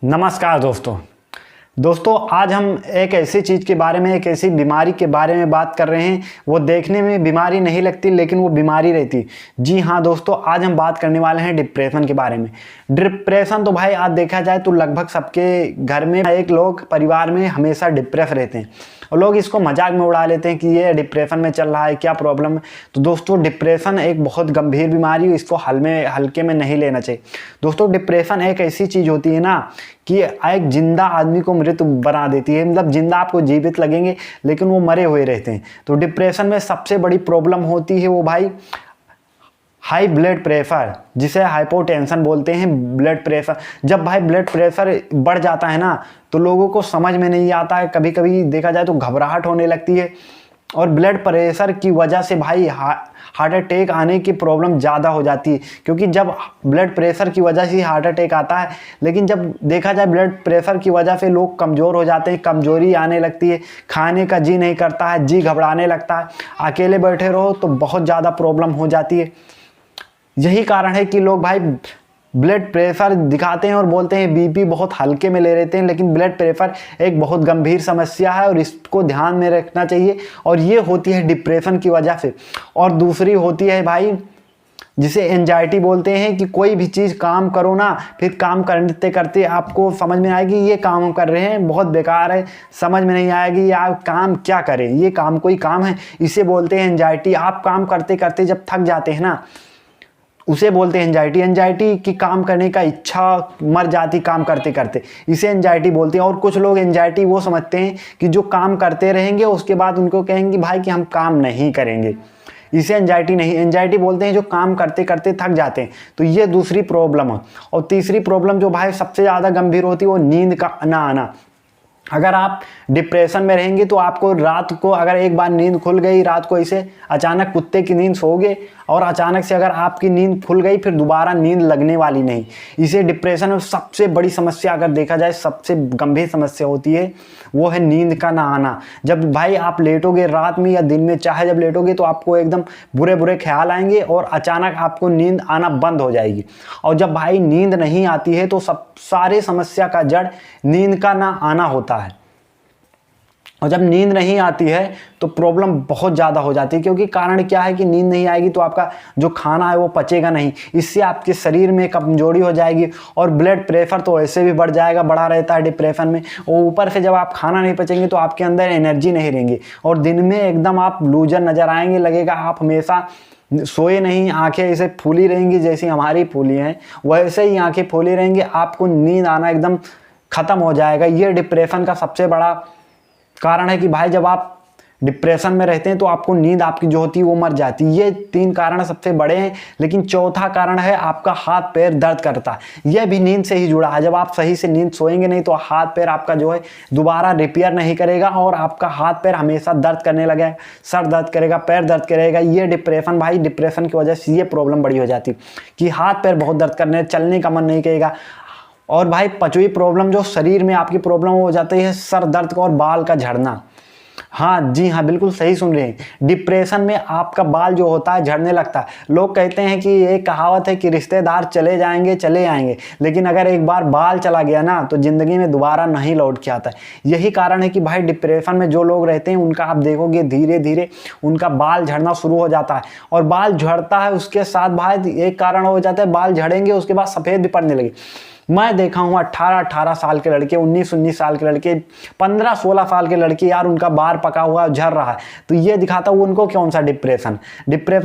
नमस्कार दोस्तों आज हम एक ऐसी चीज़ के बारे में, एक ऐसी बीमारी के बारे में बात कर रहे हैं। वो देखने में बीमारी नहीं लगती लेकिन वो बीमारी रहती। जी हाँ दोस्तों, आज हम बात करने वाले हैं डिप्रेशन के बारे में। डिप्रेशन तो भाई आज देखा जाए तो लगभग सबके घर में एक लोग परिवार में हमेशा डिप्रेस रहते हैं और लोग इसको मजाक में उड़ा लेते हैं कि ये डिप्रेशन में चल रहा है, क्या प्रॉब्लम है। तो दोस्तों डिप्रेशन एक बहुत गंभीर बीमारी है, इसको हल्के में नहीं लेना चाहिए। दोस्तों डिप्रेशन एक ऐसी चीज़ होती है ना कि एक जिंदा आदमी को मृत बना देती है। मतलब जिंदा आपको जीवित लगेंगे लेकिन वो मरे हुए रहते हैं। तो डिप्रेशन में सबसे बड़ी प्रॉब्लम होती है वो भाई हाई ब्लड प्रेशर, जिसे हाइपोटेंशन बोलते हैं। ब्लड प्रेशर, जब भाई ब्लड प्रेशर बढ़ जाता है ना तो लोगों को समझ में नहीं आता है। कभी कभी देखा जाए तो घबराहट होने लगती है और ब्लड प्रेशर की वजह से भाई हार्ट अटैक आने की प्रॉब्लम ज़्यादा हो जाती है। क्योंकि जब ब्लड प्रेशर की वजह से हार्ट अटैक आता है, लेकिन जब देखा जाए ब्लड प्रेशर की वजह से लोग कमज़ोर हो जाते हैं, कमज़ोरी आने लगती है, खाने का जी नहीं करता है, जी घबराने लगता है, अकेले बैठे रहो तो बहुत ज़्यादा प्रॉब्लम हो जाती है। यही कारण है कि लोग भाई ब्लड प्रेशर दिखाते हैं और बोलते हैं बीपी बहुत हल्के में ले लेते हैं, लेकिन ब्लड प्रेशर एक बहुत गंभीर समस्या है और इसको ध्यान में रखना चाहिए। और ये होती है डिप्रेशन की वजह से। और दूसरी होती है भाई जिसे एंजाइटी बोलते हैं, कि कोई भी चीज़ काम करो ना, फिर काम करते करते आपको समझ में आएगी ये काम कर रहे हैं बहुत बेकार है, समझ में नहीं आएगी यार काम क्या करें, ये काम कोई काम है, इसे बोलते हैं एंजाइटी। आप काम करते करते जब थक जाते हैं ना उसे बोलते हैं एंजाइटी। एंजाइटी की काम करने का इच्छा मर जाती काम करते करते, इसे एंजाइटी बोलते हैं। और कुछ लोग एंजाइटी वो समझते हैं कि जो काम करते रहेंगे उसके बाद उनको कहेंगे भाई कि हम काम नहीं करेंगे, इसे एंजाइटी नहीं, एंजाइटी बोलते हैं जो काम करते करते थक जाते हैं। तो ये दूसरी प्रॉब्लम है। और तीसरी प्रॉब्लम जो भाई सबसे ज़्यादा गंभीर होती है वो नींद का ना आना। अगर आप डिप्रेशन में रहेंगे तो आपको रात को अगर एक बार नींद खुल गई, रात को इसे अचानक कुत्ते की नींद सोओगे और अचानक से अगर आपकी नींद खुल गई फिर दोबारा नींद लगने वाली नहीं। इसे डिप्रेशन में सबसे बड़ी समस्या अगर देखा जाए, सबसे गंभीर समस्या होती है वो है नींद का ना आना। जब भाई आप लेटोगे रात में या दिन में, चाहे जब लेटोगे तो आपको एकदम बुरे बुरे ख्याल आएंगे और अचानक आपको नींद आना बंद हो जाएगी। और जब भाई नींद नहीं आती है तो सारे समस्या का जड़ नींद का ना आना होता है। और जब नींद नहीं आती है तो प्रॉब्लम बहुत ज़्यादा हो जाती है। क्योंकि कारण क्या है कि नींद नहीं आएगी तो आपका जो खाना है वो पचेगा नहीं, इससे आपके शरीर में कमजोरी हो जाएगी और ब्लड प्रेशर तो ऐसे भी बढ़ जाएगा, बढ़ा रहता है डिप्रेशन में। और ऊपर से जब आप खाना नहीं पचेंगे तो आपके अंदर एनर्जी नहीं रहेंगी और दिन में एकदम आप लूजर नज़र आएंगे, लगेगा आप हमेशा सोए नहीं, आंखें ऐसे फूली रहेंगी जैसी हमारी फूली हैं वैसे ही आंखें फूली रहेंगी, आपको नींद आना एकदम ख़त्म हो जाएगा। ये डिप्रेशन का सबसे बड़ा कारण है कि भाई जब आप डिप्रेशन में रहते हैं तो आपको नींद आपकी जो होती है वो मर जाती है। ये तीन कारण सबसे बड़े हैं। लेकिन चौथा कारण है आपका हाथ पैर दर्द करता है। यह भी नींद से ही जुड़ा है। जब आप सही से नींद सोएंगे नहीं तो हाथ पैर आपका जो है दोबारा रिपेयर नहीं करेगा और आपका हाथ पैर हमेशा दर्द करने लगेगा, सर दर्द करेगा, पैर दर्द करेगा। ये डिप्रेशन भाई, डिप्रेशन की वजह से ये प्रॉब्लम बड़ी हो जाती है कि हाथ पैर बहुत दर्द करने, चलने का मन नहीं करेगा। और भाई पांचवी प्रॉब्लम जो शरीर में आपकी प्रॉब्लम हो जाती है सर दर्द और बाल का झड़ना। हाँ जी हाँ, बिल्कुल सही सुन रहे हैं। डिप्रेशन में आपका बाल जो होता है झड़ने लगता है। लोग कहते हैं कि एक कहावत है कि रिश्तेदार चले जाएंगे चले आएंगे, लेकिन अगर एक बार बाल चला गया ना तो जिंदगी में दोबारा नहीं लौट के आता है। यही कारण है कि भाई डिप्रेशन में जो लोग रहते हैं उनका आप देखोगे धीरे धीरे उनका बाल झड़ना शुरू हो जाता है। और बाल झड़ता है उसके साथ भाई एक कारण हो जाता है बाल झड़ेंगे उसके बाद सफ़ेद भी पड़ने लगे। मैं देखा हूँ 18-18 साल के लड़के, 19-19 साल के लड़के, 15-16 साल के लड़के, यार उनका बाल पका हुआ झड़ रहा है। तो ये दिखाता है उनको कौन सा डिप्रेशन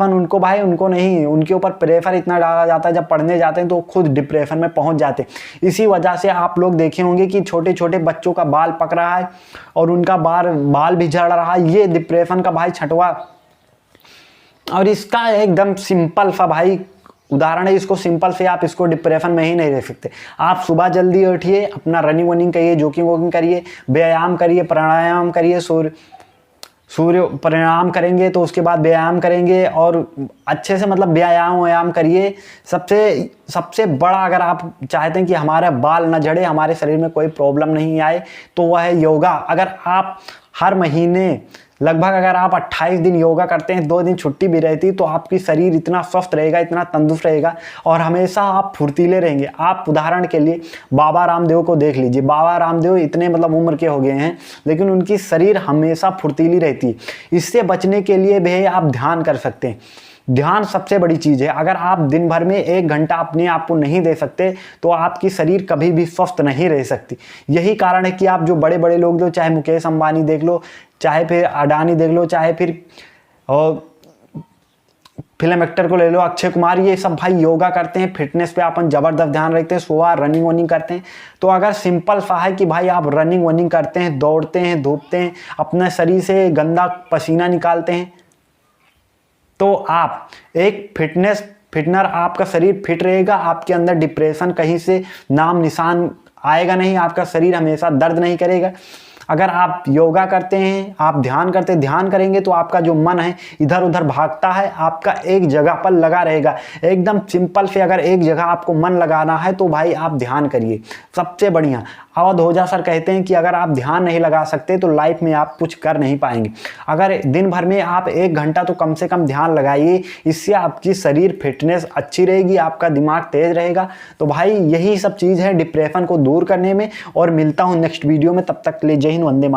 उनको भाई, उनको नहीं, उनके ऊपर प्रेशर इतना डाला जाता है जब पढ़ने जाते हैं तो खुद डिप्रेशन में पहुंच जाते हैं। इसी वजह से आप लोग देखे होंगे कि छोटे छोटे बच्चों का बाल पक रहा है और उनका बाल भी झड़ रहा है। ये डिप्रेशन का भाई छठवा और इसका एकदम सिंपल सा भाई उदाहरण है। इसको सिंपल से आप इसको डिप्रेशन में ही नहीं रह सकते। आप सुबह जल्दी उठिए, अपना रनिंग वनिंग करिए, जॉगिंग वॉकिंग करिए, व्यायाम करिए, प्राणायाम करिए, सूर्य प्राणायाम करेंगे तो उसके बाद व्यायाम करेंगे और अच्छे से मतलब व्यायाम करिए। सबसे बड़ा अगर आप चाहते हैं कि हमारे बाल ना झड़े, हमारे शरीर में कोई प्रॉब्लम नहीं आए तो वह है योगा। अगर आप हर महीने लगभग अगर आप 28 दिन योगा करते हैं, 2 दिन छुट्टी भी रहती, तो आपकी शरीर इतना स्वस्थ रहेगा, इतना तंदुरुस्त रहेगा और हमेशा आप फुर्तीले रहेंगे। आप उदाहरण के लिए बाबा रामदेव को देख लीजिए। बाबा रामदेव इतने मतलब उम्र के हो गए हैं, लेकिन उनकी शरीर हमेशा फुर्तीली रहती है। इससे बचने के लिए भी आप ध्यान कर सकते हैं। ध्यान सबसे बड़ी चीज़ है। अगर आप दिन भर में 1 घंटा अपने आप को नहीं दे सकते तो आपकी शरीर कभी भी स्वस्थ नहीं रह सकती। यही कारण है कि आप जो बड़े बड़े लोग, जो चाहे मुकेश अंबानी देख लो, चाहे फिर अडानी देख लो, चाहे फिर फिल्म एक्टर को ले लो अक्षय कुमार, ये सब भाई योगा करते हैं, फिटनेस पे अपन ज़बरदस्त ध्यान रखते हैं, सुबह रनिंग वनिंग करते हैं। तो अगर सिंपल सा है कि भाई आप रनिंग वनिंग करते हैं, दौड़ते हैं, धूपते हैं, अपने शरीर से गंदा पसीना निकालते हैं, तो आप एक फिटनर, आपका शरीर फिट रहेगा, आपके अंदर डिप्रेशन कहीं से नाम निशान आएगा नहीं, आपका शरीर हमेशा दर्द नहीं करेगा। अगर आप योगा करते हैं, आप ध्यान करेंगे तो आपका जो मन है इधर उधर भागता है, आपका एक जगह पर लगा रहेगा। एकदम सिंपल से अगर एक जगह आपको मन लगाना है तो भाई आप ध्यान करिए, सबसे बढ़िया। अवध ओझा सर कहते हैं कि अगर आप ध्यान नहीं लगा सकते तो लाइफ में आप कुछ कर नहीं पाएंगे। अगर दिन भर में आप 1 घंटा तो कम से कम ध्यान लगाइए, इससे आपकी शरीर फिटनेस अच्छी रहेगी, आपका दिमाग तेज रहेगा। तो भाई यही सब चीज़ है डिप्रेशन को दूर करने में। और मिलता हूँ नेक्स्ट वीडियो में, तब तक के लिए जय हिंद, वंदे मातरम।